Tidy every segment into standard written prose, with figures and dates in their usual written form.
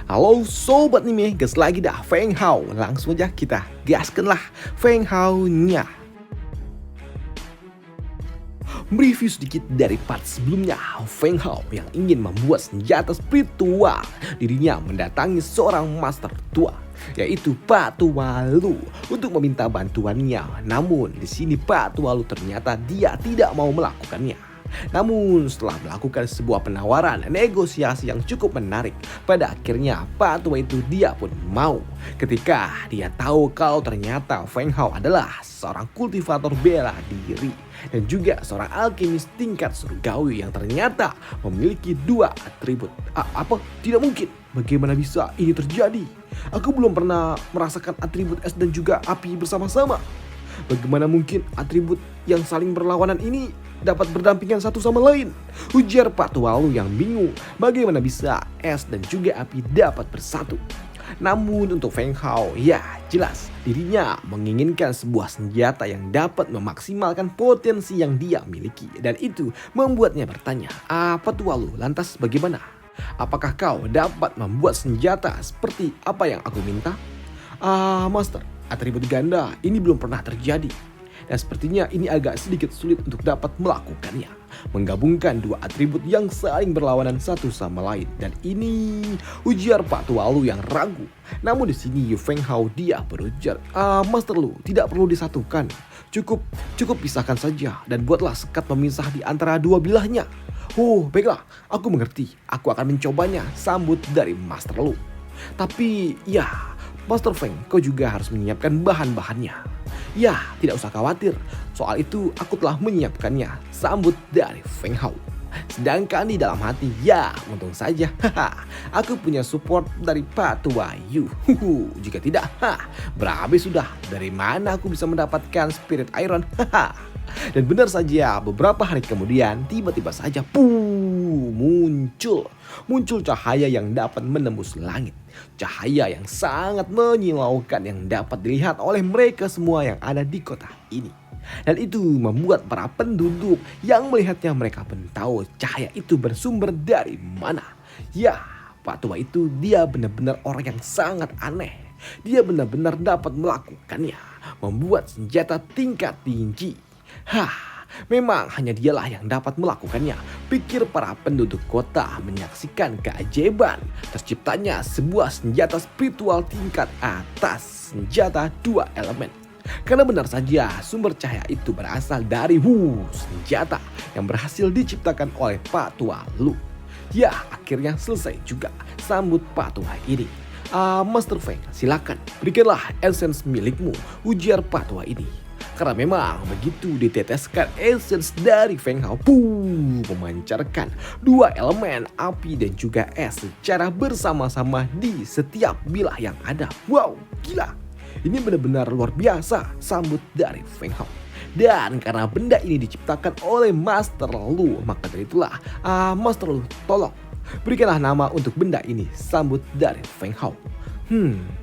Halo sobat anime, gas lagi dah Feng Hao. Langsung aja kita gaskanlah Feng Hao-nya. Mereview sedikit dari part sebelumnya. Feng Hao yang ingin membuat senjata spiritual, dirinya mendatangi seorang master tua, yaitu Pak Tualu, untuk meminta bantuannya. Namun di sini Pak Tualu ternyata dia tidak mau melakukannya. Namun setelah melakukan sebuah penawaran negosiasi yang cukup menarik, pada akhirnya Pak Tua itu dia pun mau. Ketika dia tahu kalau ternyata Feng Hao adalah seorang kultivator bela diri dan juga seorang alkemis tingkat surgawi yang ternyata memiliki dua atribut. Apa? Tidak mungkin. Bagaimana bisa ini terjadi? Aku belum pernah merasakan atribut es dan juga api bersama-sama. Bagaimana mungkin atribut yang saling berlawanan ini dapat berdampingan satu sama lain? Ujar Pak Tualu yang bingung bagaimana bisa es dan juga api dapat bersatu. Namun untuk Feng Hao, ya jelas dirinya menginginkan sebuah senjata yang dapat memaksimalkan potensi yang dia miliki. Dan itu membuatnya bertanya, Pak Tualu, lantas bagaimana? Apakah kau dapat membuat senjata seperti apa yang aku minta? Master, atribut ganda ini belum pernah terjadi. Dan sepertinya ini agak sedikit sulit untuk dapat melakukannya. Menggabungkan dua atribut yang saling berlawanan satu sama lain. Dan ini ujar Pak Tualu yang ragu. Namun di sini Feng Hao dia berujar, Master Lu, tidak perlu disatukan. Cukup pisahkan saja dan buatlah sekat pemisah di antara dua bilahnya. Oh, baiklah, aku mengerti. Aku akan mencobanya, sambut dari Master Lu. Tapi ya, Master Feng, kau juga harus menyiapkan bahan-bahannya. Ya, tidak usah khawatir. Soal itu aku telah menyiapkannya, sambut dari Feng Hao. Sedangkan di dalam hati, ya untung saja. Aku punya support dari Pak Tua Yu. Jika tidak, berhabis sudah. Dari mana aku bisa mendapatkan spirit iron? Dan benar saja, beberapa hari kemudian tiba-tiba saja muncul cahaya yang dapat menembus langit. Cahaya yang sangat menyilaukan yang dapat dilihat oleh mereka semua yang ada di kota ini. Dan itu membuat para penduduk yang melihatnya, mereka pun tahu cahaya itu bersumber dari mana. Ya, Pak Tua itu dia benar-benar orang yang sangat aneh. Dia benar-benar dapat melakukannya, membuat senjata tingkat tinggi. Memang hanya dialah yang dapat melakukannya, pikir para penduduk kota menyaksikan keajaiban terciptanya sebuah senjata spiritual tingkat atas, senjata dua elemen. Karena benar saja sumber cahaya itu berasal dari senjata yang berhasil diciptakan oleh Pak Tua Lu. Ya, akhirnya selesai juga sambut Pak Tua ini. Master Feng, silakan berikanlah essence milikmu, ujar Pak Tua ini. Karena memang begitu diteteskan essence dari Feng Hao, memancarkan dua elemen api dan juga es secara bersama-sama di setiap bilah yang ada. Wow, gila. Ini benar-benar luar biasa sambut dari Feng Hao. Dan karena benda ini diciptakan oleh Master Lu, maka dari itulah Master Lu, tolong berikanlah nama untuk benda ini, sambut dari Feng Hao.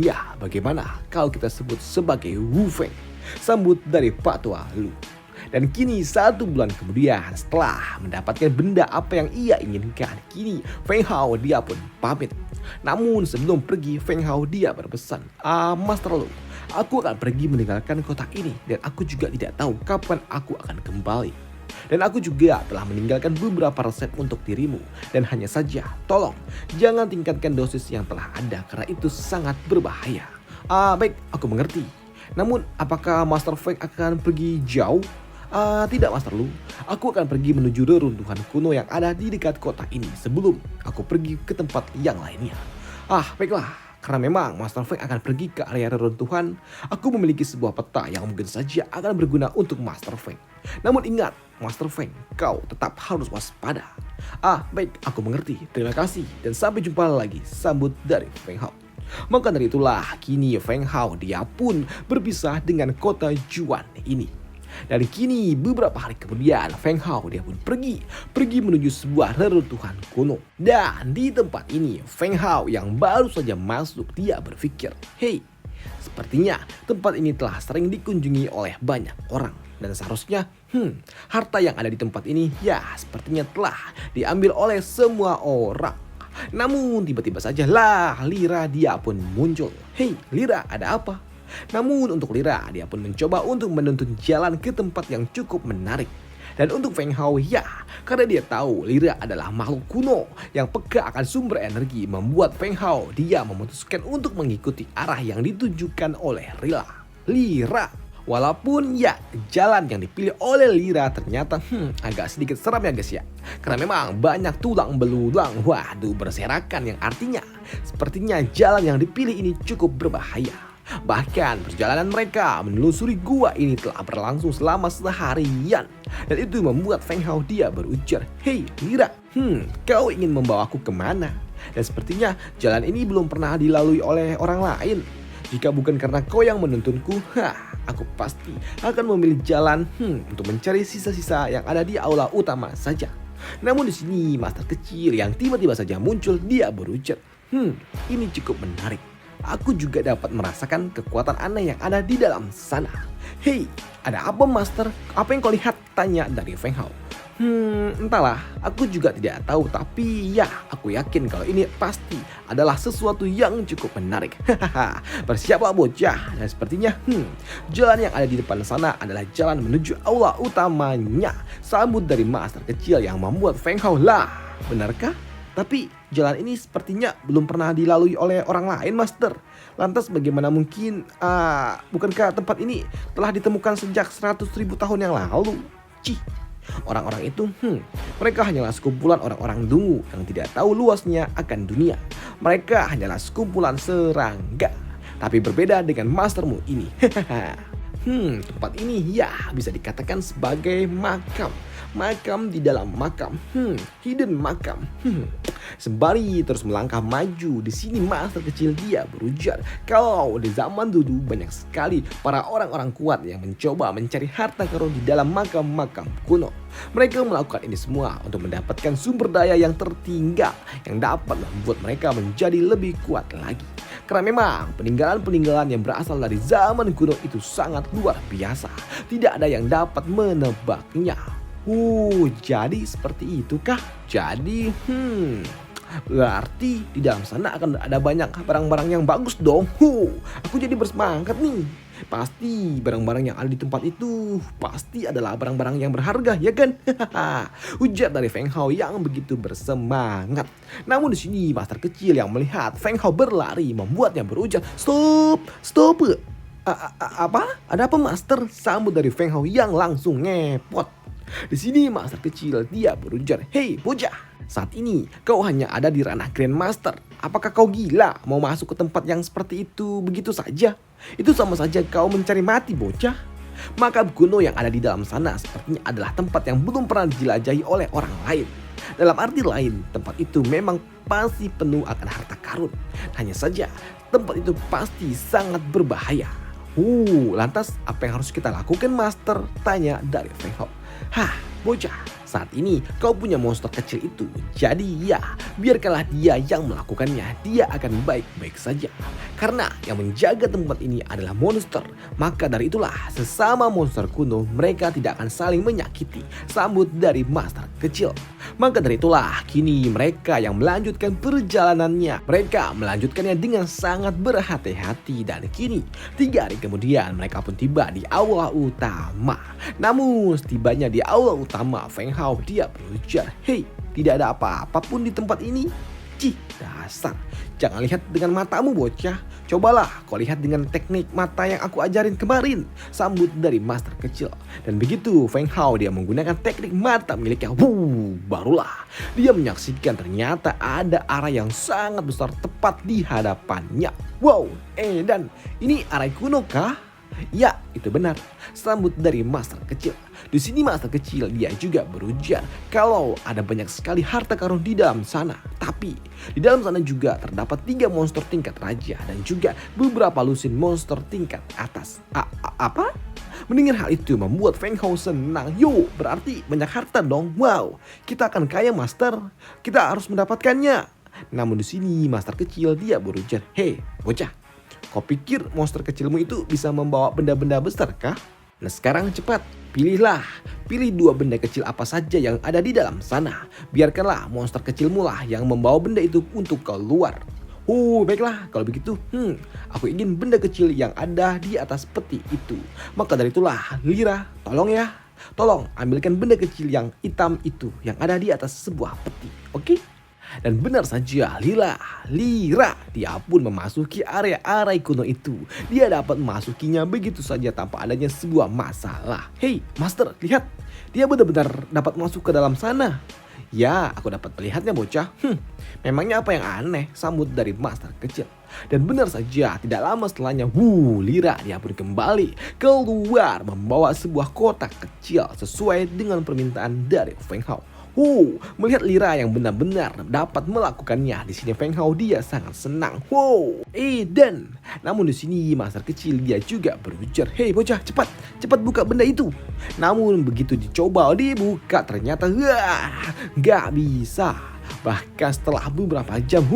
Ya bagaimana kalau kita sebut sebagai Wu Feng, sambut dari Pak Tua Lu. Dan kini 1 bulan kemudian, setelah mendapatkan benda apa yang ia inginkan, kini Feng Hao dia pun pamit. Namun sebelum pergi, Feng Hao dia berpesan, Master Lu, aku akan pergi meninggalkan kota ini dan aku juga tidak tahu kapan aku akan kembali. Dan aku juga telah meninggalkan beberapa resep untuk dirimu. Dan hanya saja, tolong jangan tingkatkan dosis yang telah ada karena itu sangat berbahaya. Baik, aku mengerti. Namun apakah Master Feng akan pergi jauh? Tidak Master Lu, aku akan pergi menuju reruntuhan kuno yang ada di dekat kota ini sebelum aku pergi ke tempat yang lainnya. Baiklah, karena memang Master Feng akan pergi ke area reruntuhan, aku memiliki sebuah peta yang mungkin saja akan berguna untuk Master Feng. Namun ingat, Master Feng, kau tetap harus waspada. Baik, aku mengerti. Terima kasih dan sampai jumpa lagi, sambut dari Feng Hao. Maka dari itulah kini Feng Hao dia pun berpisah dengan kota Juan ini. Dan kini beberapa hari kemudian Feng Hao dia pun pergi menuju sebuah reruntuhan kuno. Dan di tempat ini Feng Hao yang baru saja masuk, dia berpikir, sepertinya tempat ini telah sering dikunjungi oleh banyak orang. Dan seharusnya harta yang ada di tempat ini ya sepertinya telah diambil oleh semua orang. Namun tiba-tiba saja lah Lira dia pun muncul. Hei Lira, ada apa? Namun untuk Lira dia pun mencoba untuk menuntun jalan ke tempat yang cukup menarik. Dan untuk Feng Hao ya, karena dia tahu Lira adalah makhluk kuno yang peka akan sumber energi, membuat Feng Hao dia memutuskan untuk mengikuti arah yang ditunjukkan oleh Lira. Walaupun ya jalan yang dipilih oleh Lira ternyata agak sedikit seram ya guys ya. Karena memang banyak tulang belulang, waduh berserakan, yang artinya sepertinya jalan yang dipilih ini cukup berbahaya. Bahkan perjalanan mereka menelusuri gua ini telah berlangsung selama seharian. Dan itu membuat Feng Hao dia berujar, "Hei Lira, kau ingin membawaku kemana? Dan sepertinya jalan ini belum pernah dilalui oleh orang lain. Jika bukan karena kau yang menuntunku, aku pasti akan memilih jalan untuk mencari sisa-sisa yang ada di aula utama saja." Namun di sini master kecil yang tiba-tiba saja muncul dia berujar, "Ini cukup menarik. Aku juga dapat merasakan kekuatan aneh yang ada di dalam sana." "Hei, ada apa master? Apa yang kau lihat?" tanya dari Feng Hao. Entahlah, aku juga tidak tahu, tapi ya aku yakin kalau ini pasti adalah sesuatu yang cukup menarik. Bersiaplah bocah." Dan sepertinya jalan yang ada di depan sana adalah jalan menuju aula utamanya. Sambut dari master kecil yang membuat Feng Hao, "Lah, benarkah? Tapi jalan ini sepertinya belum pernah dilalui oleh orang lain master. Lantas bagaimana mungkin, bukankah tempat ini telah ditemukan sejak 100.000 tahun yang lalu?" Cih, orang-orang itu mereka hanyalah sekumpulan orang-orang dungu yang tidak tahu luasnya akan dunia. Mereka hanyalah sekumpulan serangga. Tapi berbeda dengan mastermu ini. Tempat ini ya bisa dikatakan sebagai makam. Makam di dalam makam, hidden makam. Sembari terus melangkah maju, di sini master kecil dia berujar kalau di zaman dulu banyak sekali para orang-orang kuat yang mencoba mencari harta karun di dalam makam-makam kuno. Mereka melakukan ini semua untuk mendapatkan sumber daya yang tertinggal yang dapat membuat mereka menjadi lebih kuat lagi. Karena memang peninggalan-peninggalan yang berasal dari zaman kuno itu sangat luar biasa. Tidak ada yang dapat menebaknya. Jadi seperti itu kah? Jadi berarti di dalam sana akan ada banyak barang-barang yang bagus dong. Aku jadi bersemangat nih. Pasti barang-barang yang ada di tempat itu pasti adalah barang-barang yang berharga, ya kan? Ujar dari Feng Hao yang begitu bersemangat. Namun di sini master kecil yang melihat Feng Hao berlari membuatnya berujar, "Stop, stop." Apa? Ada apa master? Sambut dari Feng Hao yang langsung ngepot. Di sini master kecil dia berujar, "Hei bocah, saat ini kau hanya ada di ranah Grandmaster. Apakah kau gila mau masuk ke tempat yang seperti itu begitu saja? Itu sama saja kau mencari mati bocah." Makam kuno yang ada di dalam sana sepertinya adalah tempat yang belum pernah dijelajahi oleh orang lain. Dalam arti lain, tempat itu memang pasti penuh akan harta karun. Hanya saja tempat itu pasti sangat berbahaya. Lantas apa yang harus kita lakukan master? Tanya dari Feng Hao. Bocah, saat ini kau punya monster kecil itu. Jadi ya, biarkanlah dia yang melakukannya. Dia akan baik-baik saja. Karena yang menjaga tempat ini adalah monster. Maka dari itulah sesama monster kuno mereka tidak akan saling menyakiti. Sambut dari master kecil. Maka dari itulah kini mereka yang melanjutkan perjalanannya. Mereka melanjutkannya dengan sangat berhati-hati. Dan kini 3 hari kemudian mereka pun tiba di aula utama. Namun setibanya di aula utama, Feng Hao dia berujar, "Hei, tidak ada apa-apa pun di tempat ini." Cih, dasar. Jangan lihat dengan matamu bocah. Cobalah kau lihat dengan teknik mata yang aku ajarin kemarin. Sambut dari master kecil. Dan begitu Feng Hao dia menggunakan teknik mata miliknya. Barulah dia menyaksikan ternyata ada arah yang sangat besar tepat di hadapannya. Dan ini arah kuno kah? Ya, itu benar. Sambut dari master kecil. Di sini master kecil dia juga berujar kalau ada banyak sekali harta karun di dalam sana. Tapi di dalam sana juga terdapat 3 monster tingkat raja dan juga beberapa lusin monster tingkat atas. Apa? Mendengar hal itu membuat Feng Hao senang. Berarti banyak harta dong. Kita akan kaya master. Kita harus mendapatkannya. Namun di sini master kecil dia berujar, "Hei, bocah. Kau pikir monster kecilmu itu bisa membawa benda-benda besar kah? Nah sekarang cepat, pilihlah. Pilih dua benda kecil apa saja yang ada di dalam sana. Biarkanlah monster kecilmu lah yang membawa benda itu untuk keluar. Baiklah, kalau begitu, aku ingin benda kecil yang ada di atas peti itu. Maka dari itulah, Lira, tolong ya. Tolong ambilkan benda kecil yang hitam itu yang ada di atas sebuah peti, oke? Dan benar saja, Lira, dia pun memasuki area kuno itu. Dia dapat memasukinya begitu saja tanpa adanya sebuah masalah. Hei, Master, lihat. Dia benar-benar dapat masuk ke dalam sana. Ya, aku dapat melihatnya bocah. Memangnya apa yang aneh? Sambut dari Master kecil. Dan benar saja, tidak lama setelahnya, Lira dia pun kembali keluar membawa sebuah kotak kecil sesuai dengan permintaan dari Feng Hao. Melihat Lira yang benar-benar dapat melakukannya, di sini Feng Hao dia sangat senang. Dan namun di sini Master kecil dia juga berujar, "Hei bocah, cepat buka benda itu." Namun begitu dibuka ternyata nggak bisa. Bahkan setelah beberapa jam,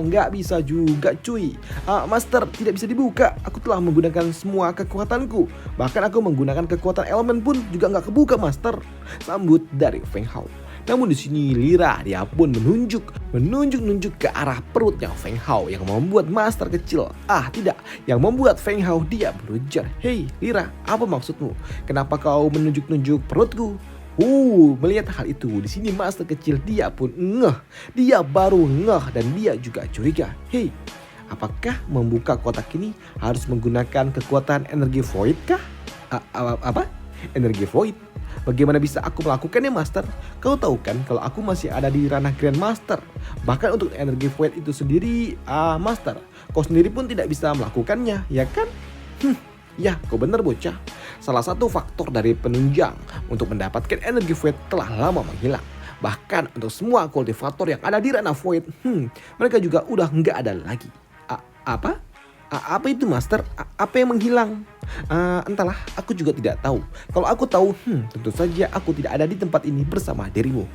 nggak bisa juga cuy. Master, tidak bisa dibuka. Aku telah menggunakan semua kekuatanku. Bahkan aku menggunakan kekuatan elemen pun juga nggak kebuka, Master. Sambut dari Feng Hao. Namun di sini Lira dia pun menunjuk ke arah perutnya Feng Hao yang membuat Master kecil. Yang membuat Feng Hao dia berujar, "Hei Lira, apa maksudmu? Kenapa kau menunjuk perutku?" Melihat hal itu, di sini Master kecil dia pun dia baru dan dia juga curiga. Hei, apakah membuka kotak ini harus menggunakan kekuatan energi void kah? Apa? Energi void? Bagaimana bisa aku melakukannya, Master? Kau tahu kan kalau aku masih ada di ranah Grand Master. Bahkan untuk energi void itu sendiri, Master, kau sendiri pun tidak bisa melakukannya, ya kan? Ya, kau benar bocah. Salah satu faktor dari penunjang untuk mendapatkan energi void telah lama menghilang. Bahkan untuk semua kultivator yang ada di ranah void, mereka juga udah nggak ada lagi. Apa? Apa itu, Master? Apa yang menghilang? Entahlah, aku juga tidak tahu. Kalau aku tahu, tentu saja aku tidak ada di tempat ini bersama dirimu.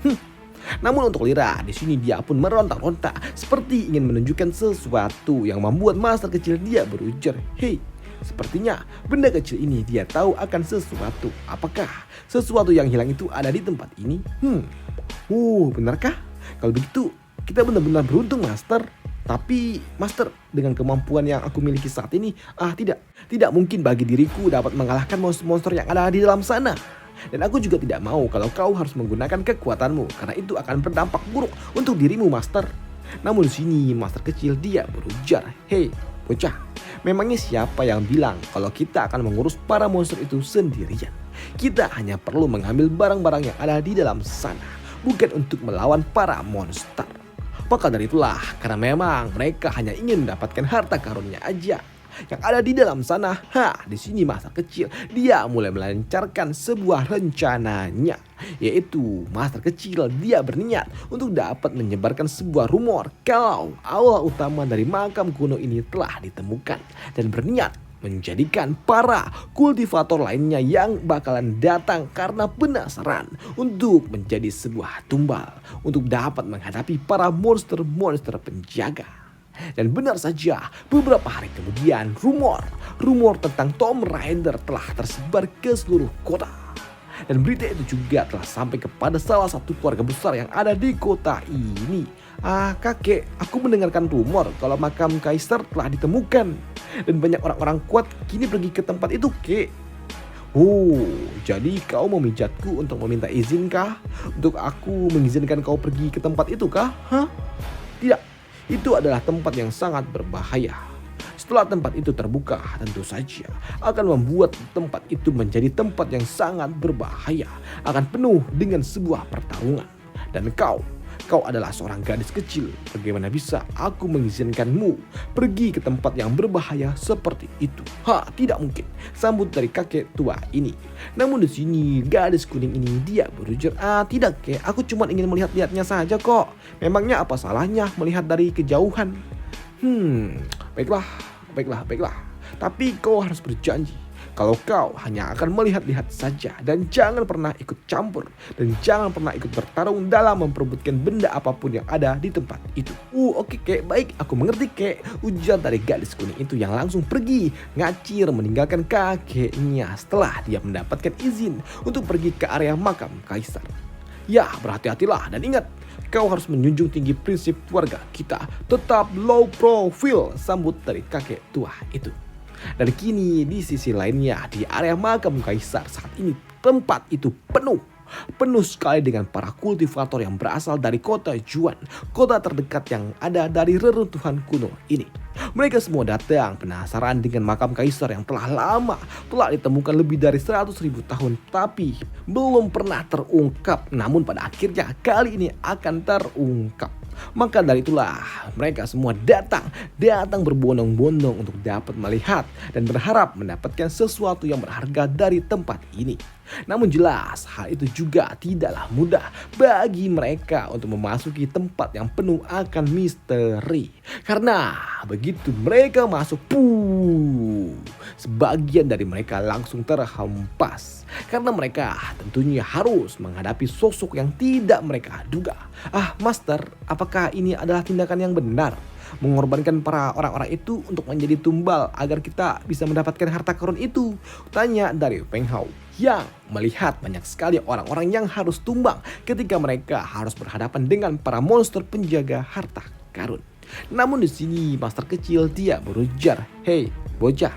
Namun untuk Lira, di sini dia pun meronta-ronta seperti ingin menunjukkan sesuatu yang membuat Master kecil dia berujar, "Hei, sepertinya benda kecil ini dia tahu akan sesuatu. Apakah sesuatu yang hilang itu ada di tempat ini?" Benarkah? Kalau begitu, kita benar-benar beruntung, Master. Tapi Master, dengan kemampuan yang aku miliki saat ini, tidak mungkin bagi diriku dapat mengalahkan monster-monster yang ada di dalam sana. Dan aku juga tidak mau kalau kau harus menggunakan kekuatanmu, karena itu akan berdampak buruk untuk dirimu, Master. Namun di sini Master kecil dia berujar, "Hei bocah, memangnya siapa yang bilang kalau kita akan mengurus para monster itu sendirian? Kita hanya perlu mengambil barang-barang yang ada di dalam sana, bukan untuk melawan para monster." Maka dari itulah, karena memang mereka hanya ingin mendapatkan harta karunnya aja yang ada di dalam sana. Di sini Master kecil dia mulai melancarkan sebuah rencananya, yaitu Master kecil dia berniat untuk dapat menyebarkan sebuah rumor kalau aula utama dari makam kuno ini telah ditemukan, dan berniat menjadikan para kultivator lainnya yang bakalan datang karena penasaran untuk menjadi sebuah tumbal untuk dapat menghadapi para monster-monster penjaga. Dan benar saja, beberapa hari kemudian rumor tentang Tomb Raider telah tersebar ke seluruh kota. Dan berita itu juga telah sampai kepada salah satu keluarga besar yang ada di kota ini. Kakek, aku mendengarkan rumor kalau makam Kaisar telah ditemukan. Dan banyak orang-orang kuat kini pergi ke tempat itu, Kek. Jadi kau memijatku untuk meminta izin kah? Untuk aku mengizinkan kau pergi ke tempat itu kah? Tidak, itu adalah tempat yang sangat berbahaya. Setelah tempat itu terbuka, tentu saja akan membuat tempat itu menjadi tempat yang sangat berbahaya. Akan penuh dengan sebuah pertarungan. Dan kau adalah seorang gadis kecil. Bagaimana bisa aku mengizinkanmu pergi ke tempat yang berbahaya seperti itu? Tidak mungkin, sambut dari kakek tua ini. Namun di sini gadis kuning ini dia berujar, tidak kek, aku cuma ingin melihat-lihatnya saja kok. Memangnya apa salahnya melihat dari kejauhan? Baiklah. Tapi kau harus berjanji kalau kau hanya akan melihat-lihat saja dan jangan pernah ikut campur dan jangan pernah ikut bertarung dalam memperebutkan benda apapun yang ada di tempat itu. Oke kek, baik, aku mengerti kek, ujar dari gadis kuning itu yang langsung pergi ngacir meninggalkan kakeknya setelah dia mendapatkan izin untuk pergi ke area makam kaisar. Ya, berhati-hatilah dan ingat, kau harus menjunjung tinggi prinsip keluarga kita, tetap low profile, sambut dari kakek tua itu. Dan kini di sisi lainnya di area makam kaisar saat ini tempat itu penuh sekali dengan para kultivator yang berasal dari kota Juan, kota terdekat yang ada dari reruntuhan kuno ini. Mereka semua datang penasaran dengan makam kaisar yang telah ditemukan lebih dari 100.000 tahun tapi belum pernah terungkap, namun pada akhirnya kali ini akan terungkap. Maka dari itulah mereka semua datang berbondong-bondong untuk dapat melihat dan berharap mendapatkan sesuatu yang berharga dari tempat ini. Namun jelas hal itu juga tidaklah mudah bagi mereka untuk memasuki tempat yang penuh akan misteri. Karena begitu mereka masuk, sebagian dari mereka langsung terhempas. Karena mereka tentunya harus menghadapi sosok yang tidak mereka duga. Master, apakah ini adalah tindakan yang benar? Mengorbankan para orang-orang itu untuk menjadi tumbal agar kita bisa mendapatkan harta karun itu? Tanya dari Feng Hao yang melihat banyak sekali orang-orang yang harus tumbang ketika mereka harus berhadapan dengan para monster penjaga harta karun. Namun di sini master kecil dia berujar, "Hei bocah,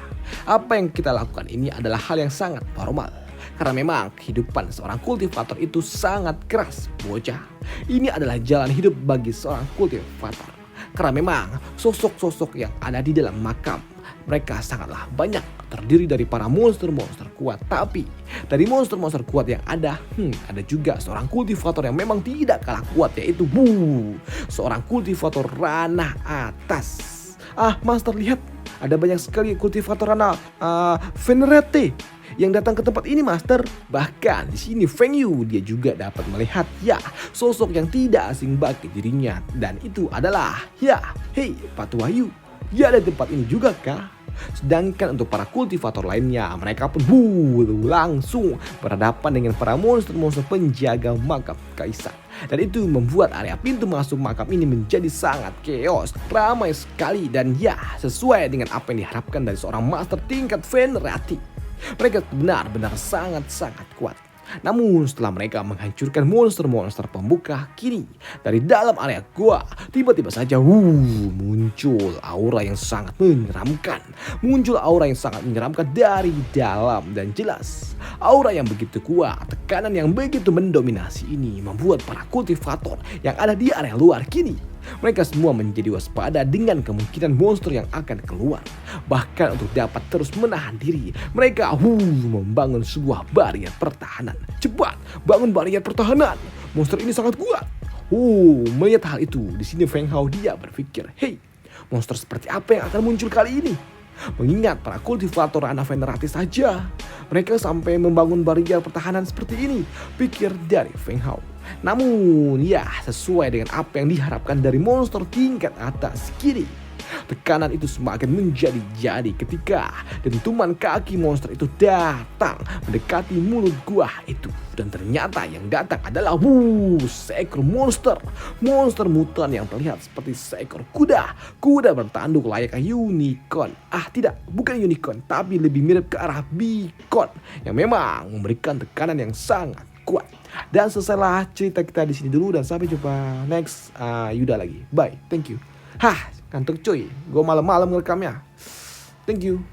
apa yang kita lakukan ini adalah hal yang sangat normal. Karena memang kehidupan seorang kultivator itu sangat keras, bocah. Ini adalah jalan hidup bagi seorang kultivator. Karena memang sosok-sosok yang ada di dalam makam mereka sangatlah banyak, terdiri dari para monster-monster kuat. Tapi dari monster-monster kuat yang ada juga seorang kultivator yang memang tidak kalah kuat, yaitu seorang kultivator ranah atas. Master, lihat, ada banyak sekali kultivator ranah Venerate yang datang ke tempat ini, Master. Bahkan di sini Feng Yu dia juga dapat melihat sosok yang tidak asing bagi dirinya, dan itu adalah hei Patu Wahyu. Ada tempat ini juga kah? Sedangkan untuk para kultivator lainnya, mereka pun langsung berhadapan dengan para monster-monster penjaga makam kaisar. Dan itu membuat area pintu masuk makam ini menjadi sangat chaos, ramai sekali, dan sesuai dengan apa yang diharapkan dari seorang master tingkat venerati. Mereka benar-benar sangat-sangat kuat. Namun setelah mereka menghancurkan monster-monster pembuka, kini dari dalam area gua tiba-tiba saja muncul aura yang sangat menyeramkan. Muncul aura yang sangat menyeramkan dari dalam, dan jelas aura yang begitu kuat, tekanan yang begitu mendominasi ini membuat para kultivator yang ada di area luar kini mereka semua menjadi waspada dengan kemungkinan monster yang akan keluar. Bahkan untuk dapat terus menahan diri, mereka membangun sebuah barrier pertahanan. Cepat, bangun barrier pertahanan. Monster ini sangat kuat. Melihat hal itu, di sini Feng Hao dia berpikir, hei, monster seperti apa yang akan muncul kali ini? Mengingat para kultivator anak venerati saja mereka sampai membangun barrier pertahanan seperti ini, pikir dari Feng Hao. Namun sesuai dengan apa yang diharapkan dari monster tingkat atas kini, tekanan itu semakin menjadi-jadi ketika dentuman kaki monster itu datang mendekati mulut gua itu. Dan ternyata yang datang adalah seekor monster mutan yang terlihat seperti seekor kuda bertanduk layaknya unicorn. Tidak, bukan unicorn, tapi lebih mirip ke arah beacon yang memang memberikan tekanan yang sangat kuat. Dan selesailah cerita kita di sini dulu, dan sampai jumpa next Yuda lagi. Bye, thank you. Ngantuk cuy, gue malam-malam ngerekamnya. Thank you.